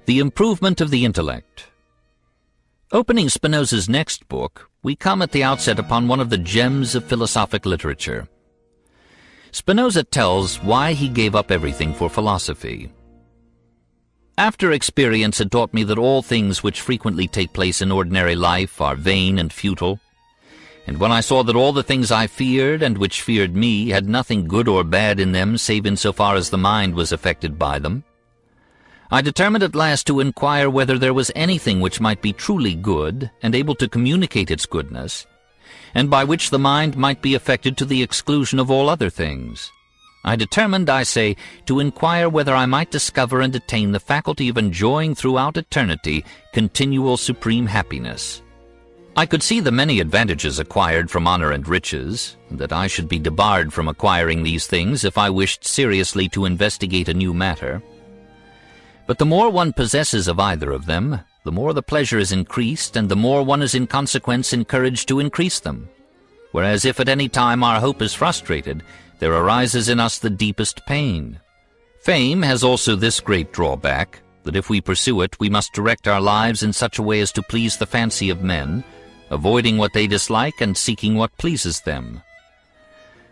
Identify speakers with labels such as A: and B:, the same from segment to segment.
A: The improvement of the intellect. Opening Spinoza's next book, we come at the outset upon one of the gems of philosophic literature. Spinoza tells why he gave up everything for philosophy. After experience had taught me that all things which frequently take place in ordinary life are vain and futile, and when I saw that all the things I feared and which feared me had nothing good or bad in them save in so far as the mind was affected by them, I determined at last to inquire whether there was anything which might be truly good and able to communicate its goodness, and by which the mind might be affected to the exclusion of all other things. I determined, I say, to inquire whether I might discover and attain the faculty of enjoying throughout eternity continual supreme happiness. I could see the many advantages acquired from honor and riches, and that I should be debarred from acquiring these things if I wished seriously to investigate a new matter. But the more one possesses of either of them, the more the pleasure is increased, and the more one is in consequence encouraged to increase them. Whereas if at any time our hope is frustrated, there arises in us the deepest pain. Fame has also this great drawback, that if we pursue it, we must direct our lives in such a way as to please the fancy of men, avoiding what they dislike and seeking what pleases them.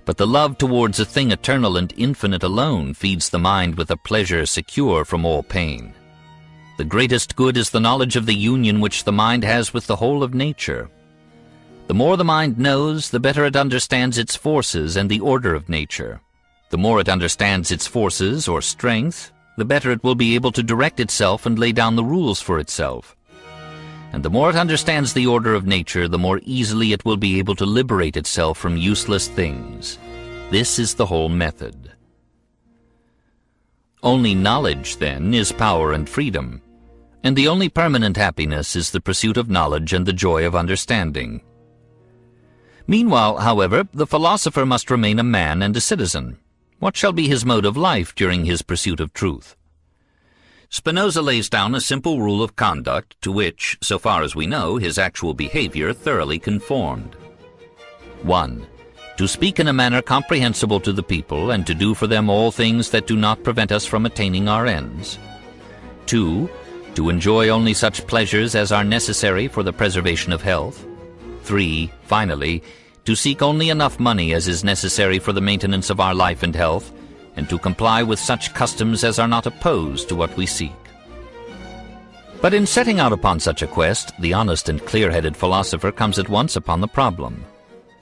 A: But the love towards a thing eternal and infinite alone feeds the mind with a pleasure secure from all pain. The greatest good is the knowledge of the union which the mind has with the whole of nature. The more the mind knows, the better it understands its forces and the order of nature. The more it understands its forces or strength, the better it will be able to direct itself and lay down the rules for itself. And the more it understands the order of nature, the more easily it will be able to liberate itself from useless things. This is the whole method. Only knowledge, then, is power and freedom, and the only permanent happiness is the pursuit of knowledge and the joy of understanding. Meanwhile, however, the philosopher must remain a man and a citizen. What shall be his mode of life during his pursuit of truth? Spinoza lays down a simple rule of conduct to which, so far as we know, his actual behavior thoroughly conformed. 1. To speak in a manner comprehensible to the people, and to do for them all things that do not prevent us from attaining our ends. 2. To enjoy only such pleasures as are necessary for the preservation of health. 3. Finally, to seek only enough money as is necessary for the maintenance of our life and health, and to comply with such customs as are not opposed to what we seek. But in setting out upon such a quest, the honest and clear-headed philosopher comes at once upon the problem.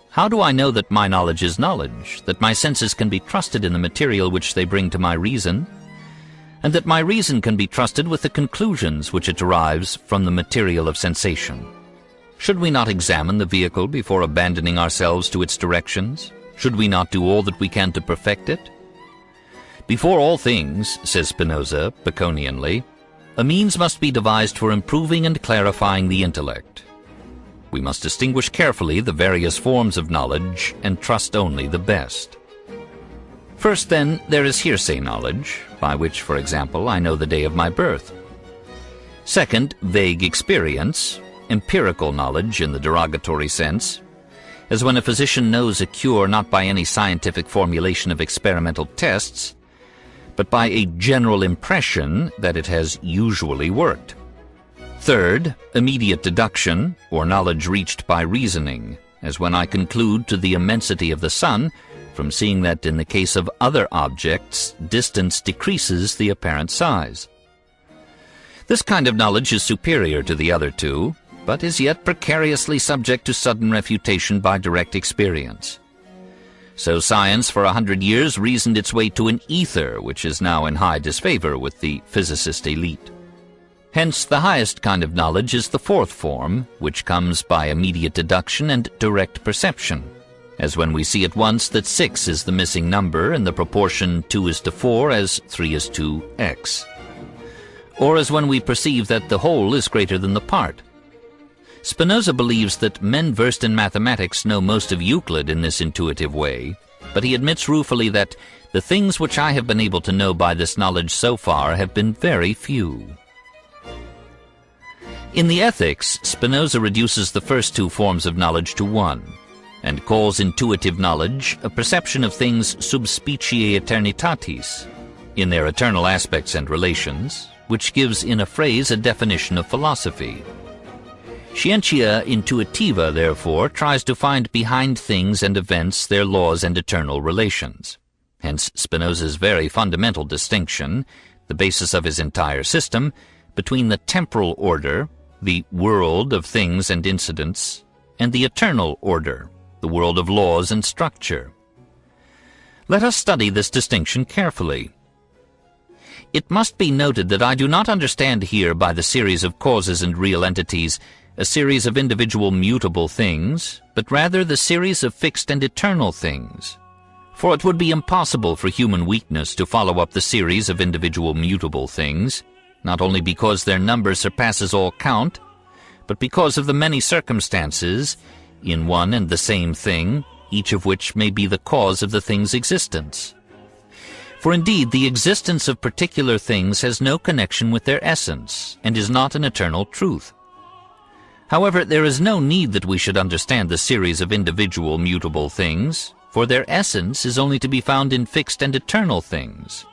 A: How do I know that my knowledge is knowledge, that my senses can be trusted in the material which they bring to my reason, and that my reason can be trusted with the conclusions which it derives from the material of sensation? Should we not examine the vehicle before abandoning ourselves to its directions? Should we not do all that we can to perfect it? Before all things, says Spinoza, Baconianly, a means must be devised for improving and clarifying the intellect. We must distinguish carefully the various forms of knowledge and trust only the best. First, then, there is hearsay knowledge, by which, for example, I know the day of my birth. Second, vague experience, empirical knowledge in the derogatory sense, as when a physician knows a cure not by any scientific formulation of experimental tests, but by a general impression that it has usually worked. Third, immediate deduction, or knowledge reached by reasoning, as when I conclude to the immensity of the sun from seeing that in the case of other objects, distance decreases the apparent size. This kind of knowledge is superior to the other two, but is yet precariously subject to sudden refutation by direct experience. So science for 100 years reasoned its way to an ether which is now in high disfavor with the physicist elite. Hence the highest kind of knowledge is the fourth form, which comes by immediate deduction and direct perception, as when we see at once that 6 is the missing number in the proportion 2:4 as 3:x, or as when we perceive that the whole is greater than the part. Spinoza believes that men versed in mathematics know most of Euclid in this intuitive way, but he admits ruefully that the things which I have been able to know by this knowledge so far have been very few. In the Ethics, Spinoza reduces the first two forms of knowledge to one, and calls intuitive knowledge a perception of things sub specie eternitatis, in their eternal aspects and relations, which gives in a phrase a definition of philosophy. Scientia intuitiva, therefore, tries to find behind things and events their laws and eternal relations. Hence Spinoza's very fundamental distinction, the basis of his entire system, between the temporal order, the world of things and incidents, and the eternal order, the world of laws and structure. Let us study this distinction carefully. It must be noted that I do not understand here by the series of causes and real entities a series of individual mutable things, but rather the series of fixed and eternal things. For it would be impossible for human weakness to follow up the series of individual mutable things, not only because their number surpasses all count, but because of the many circumstances in one and the same thing, each of which may be the cause of the thing's existence. For indeed, the existence of particular things has no connection with their essence, and is not an eternal truth. However, there is no need that we should understand the series of individual mutable things, for their essence is only to be found in fixed and eternal things,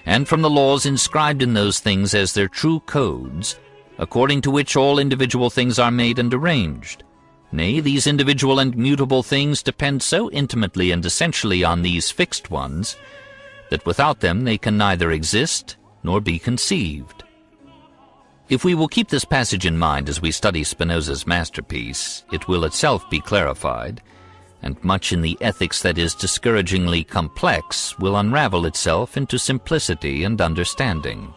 A: and from the laws inscribed in those things as their true codes, according to which all individual things are made and arranged. Nay, these individual and mutable things depend so intimately and essentially on these fixed ones, that without them they can neither exist nor be conceived. If we will keep this passage in mind as we study Spinoza's masterpiece, it will itself be clarified, and much in the ethics that is discouragingly complex will unravel itself into simplicity and understanding.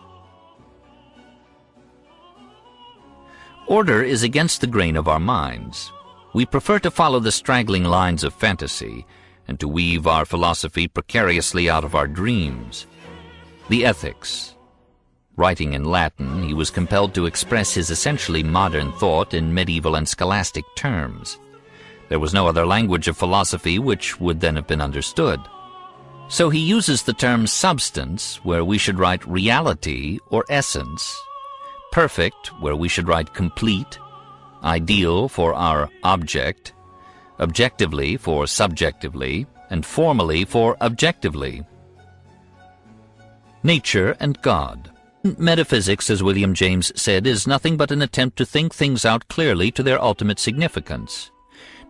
A: Order is against the grain of our minds. We prefer to follow the straggling lines of fantasy, and to weave our philosophy precariously out of our dreams. The Ethics. Writing in Latin, he was compelled to express his essentially modern thought in medieval and scholastic terms. There was no other language of philosophy which would then have been understood. So he uses the term substance, where we should write reality or essence, perfect, where we should write complete, ideal for our object, objectively for subjectively, and formally for objectively. Nature and God. Metaphysics, as William James said, is nothing but an attempt to think things out clearly to their ultimate significance,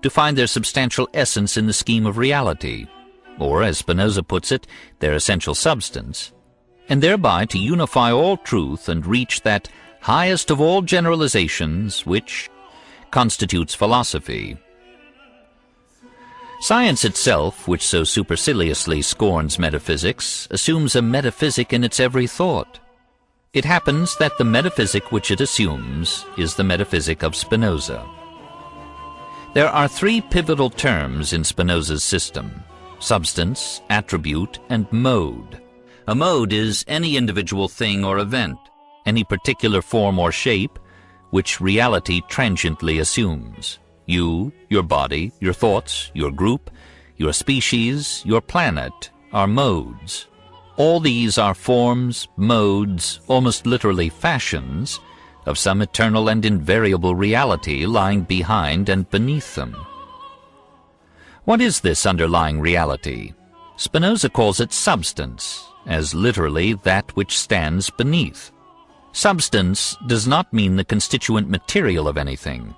A: to find their substantial essence in the scheme of reality, or, as Spinoza puts it, their essential substance, and thereby to unify all truth and reach that highest of all generalizations which constitutes philosophy. Science itself, which so superciliously scorns metaphysics, assumes a metaphysic in its every thought. It happens that the metaphysic which it assumes is the metaphysic of Spinoza. There are three pivotal terms in Spinoza's system: substance, attribute, and mode. A mode is any individual thing or event, any particular form or shape, which reality transiently assumes. You, your body, your thoughts, your group, your species, your planet are modes. All these are forms, modes, almost literally fashions, of some eternal and invariable reality lying behind and beneath them. What is this underlying reality? Spinoza calls it substance, as literally that which stands beneath. Substance does not mean the constituent material of anything.